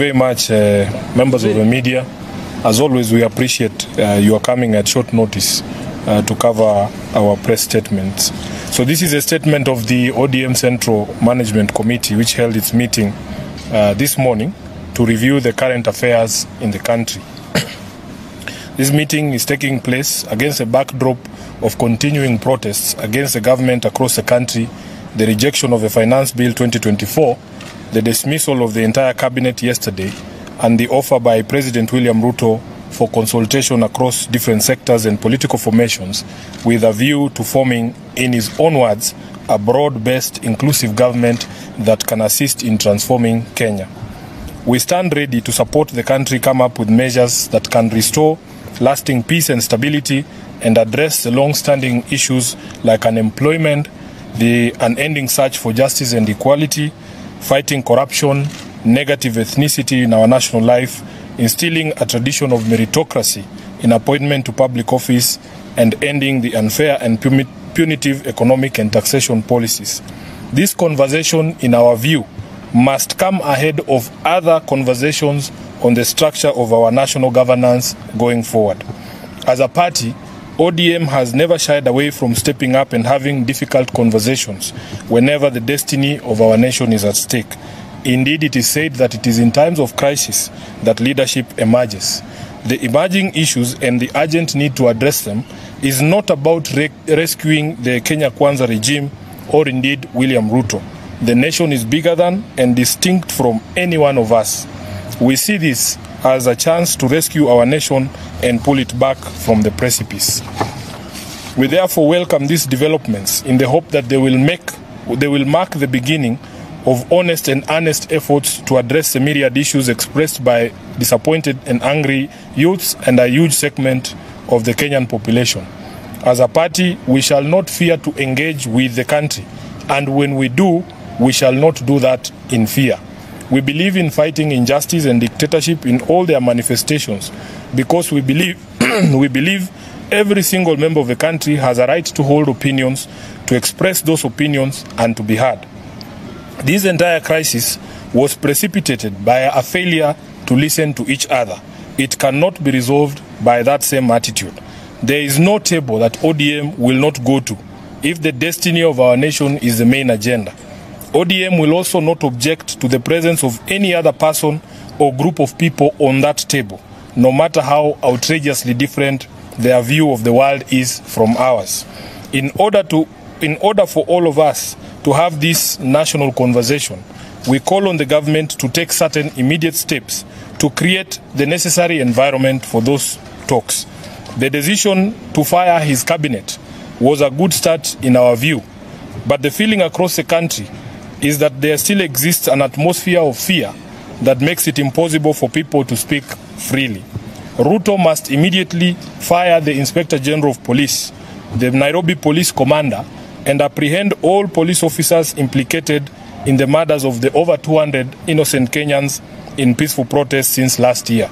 very much, members of the media. As always, we appreciate you are coming at short notice to cover our press statements. So this is a statement of the ODM Central Management Committee, which held its meeting this morning to review the current affairs in the country. This meeting is taking place against a backdrop of continuing protests against the government across the country, the rejection of the Finance Bill 2024, the dismissal of the entire cabinet yesterday, and the offer by President William Ruto for consultation across different sectors and political formations with a view to forming, in his own words, a broad-based inclusive government that can assist in transforming Kenya. We stand ready to support the country come up with measures that can restore lasting peace and stability and address the long-standing issues like unemployment, the unending search for justice and equality, fighting corruption, negative ethnicity in our national life, instilling a tradition of meritocracy in appointment to public office, and ending the unfair and punitive economic and taxation policies. This conversation, in our view, must come ahead of other conversations on the structure of our national governance going forward. As a party, ODM has never shied away from stepping up and having difficult conversations whenever the destiny of our nation is at stake. Indeed, it is said that it is in times of crisis that leadership emerges. The emerging issues and the urgent need to address them is not about rescuing the Kenya Kwanza regime or indeed William Ruto. The nation is bigger than and distinct from any one of us. We see this as a chance to rescue our nation and pull it back from the precipice. We therefore welcome these developments in the hope that they will mark the beginning of honest and earnest efforts to address the myriad issues expressed by disappointed and angry youths and a huge segment of the Kenyan population. As a party, we shall not fear to engage with the country, and when we do, we shall not do that in fear. We believe in fighting injustice and dictatorship in all their manifestations because we believe every single member of the country has a right to hold opinions, to express those opinions, and to be heard. This entire crisis was precipitated by a failure to listen to each other. It cannot be resolved by that same attitude. There is no table that ODM will not go to if the destiny of our nation is the main agenda. ODM will also not object to the presence of any other person or group of people on that table, no matter how outrageously different their view of the world is from ours. In order for all of us to have this national conversation, we call on the government to take certain immediate steps to create the necessary environment for those talks. The decision to fire his cabinet was a good start in our view, but the feeling across the country is that there still exists an atmosphere of fear that makes it impossible for people to speak freely. Ruto must immediately fire the Inspector General of Police, the Nairobi Police Commander, and apprehend all police officers implicated in the murders of the over 200 innocent Kenyans in peaceful protests since last year.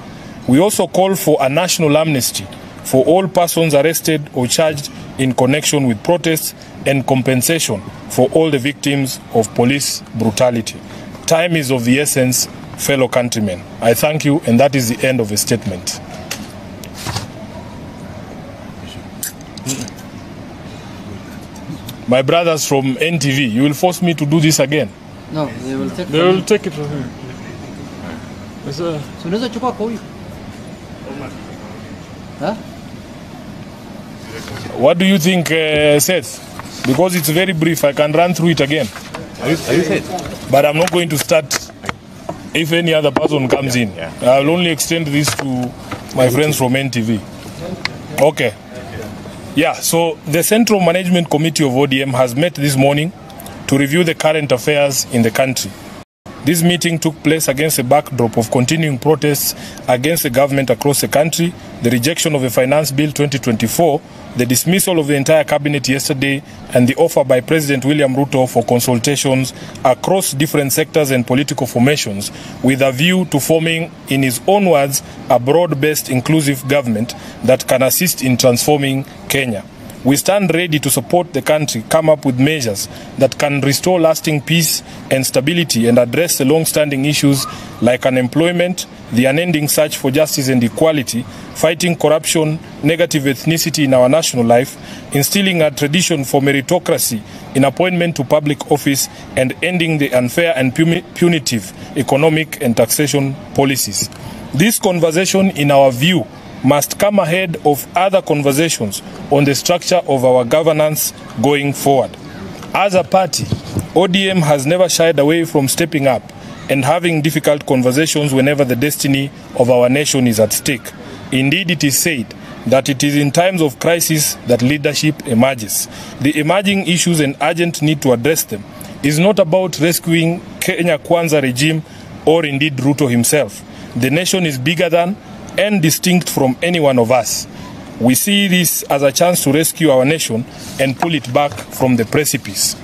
We also call for a national amnesty for all persons arrested or charged in connection with protests and compensation for all the victims of police brutality. Time is of the essence, fellow countrymen. I thank you, and that is the end of the statement. My brothers from NTV, you will force me to do this again? No, they will take it. They will take it from here. What do you think, Seth? Because it's very brief, I can run through it again. Are you Seth? But I'm not going to start if any other person comes in. I'll only extend this to my friends from NTV. Okay. Yeah, so the Central Management Committee of ODM has met this morning to review the current affairs in the country. This meeting took place against a backdrop of continuing protests against the government across the country, the rejection of the Finance Bill 2024, the dismissal of the entire cabinet yesterday, and the offer by President William Ruto for consultations across different sectors and political formations with a view to forming, in his own words, a broad-based inclusive government that can assist in transforming Kenya. we stand ready to support the country come up with measures that can restore lasting peace and stability and address the long-standing issues like unemployment, the unending search for justice and equality, fighting corruption, negative ethnicity in our national life, instilling a tradition for meritocracy in appointment to public office, and ending the unfair and punitive economic and taxation policies. This conversation, in our view, must come ahead of other conversations on the structure of our governance going forward. As a party, ODM has never shied away from stepping up and having difficult conversations whenever the destiny of our nation is at stake. Indeed, it is said that it is in times of crisis that leadership emerges. The emerging issues and urgent need to address them is not about rescuing Kenya Kwanza regime or indeed Ruto himself. The nation is bigger than and distinct from any one of us. We see this as a chance to rescue our nation and pull it back from the precipice.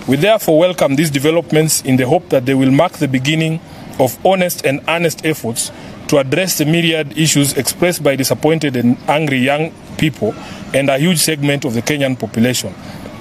We therefore welcome these developments in the hope that they will mark the beginning of honest and earnest efforts to address the myriad issues expressed by disappointed and angry young people and a huge segment of the Kenyan population.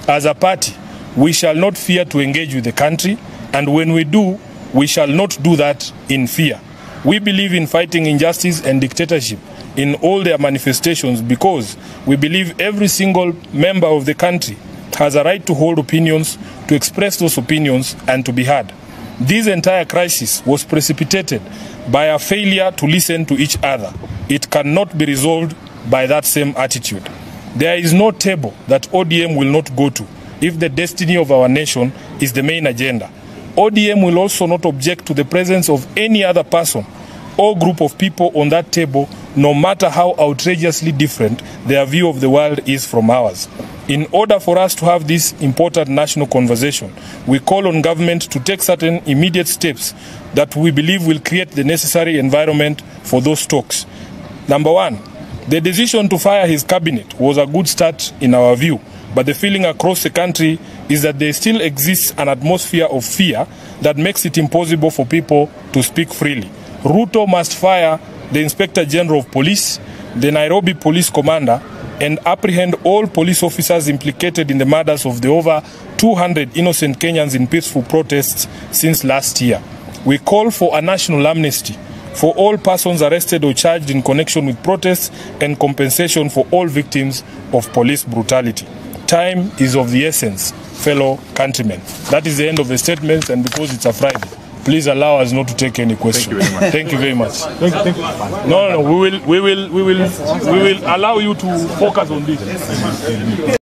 As a party, we shall not fear to engage with the country, and when we do, we shall not do that in fear. We believe in fighting injustice and dictatorship in all their manifestations because we believe every single member of the country has a right to hold opinions, to express those opinions, and to be heard. This entire crisis was precipitated by a failure to listen to each other. It cannot be resolved by that same attitude. There is no table that ODM will not go to if the destiny of our nation is the main agenda. ODM will also not object to the presence of any other person or group of people on that table, no matter how outrageously different their view of the world is from ours. In order for us to have this important national conversation, we call on government to take certain immediate steps that we believe will create the necessary environment for those talks. Number one, the decision to fire his cabinet was a good start in our view, but the feeling across the country is that there still exists an atmosphere of fear that makes it impossible for people to speak freely. Ruto must fire the Inspector General of Police, the Nairobi Police Commander, and apprehend all police officers implicated in the murders of the over 200 innocent Kenyans in peaceful protests since last year. We call for a national amnesty for all persons arrested or charged in connection with protests and compensation for all victims of police brutality. Time is of the essence, fellow countrymen. That is the end of the statements, and because it's a Friday, please allow us not to take any questions. Thank you very much. Thank you. No, we will allow you to focus on this.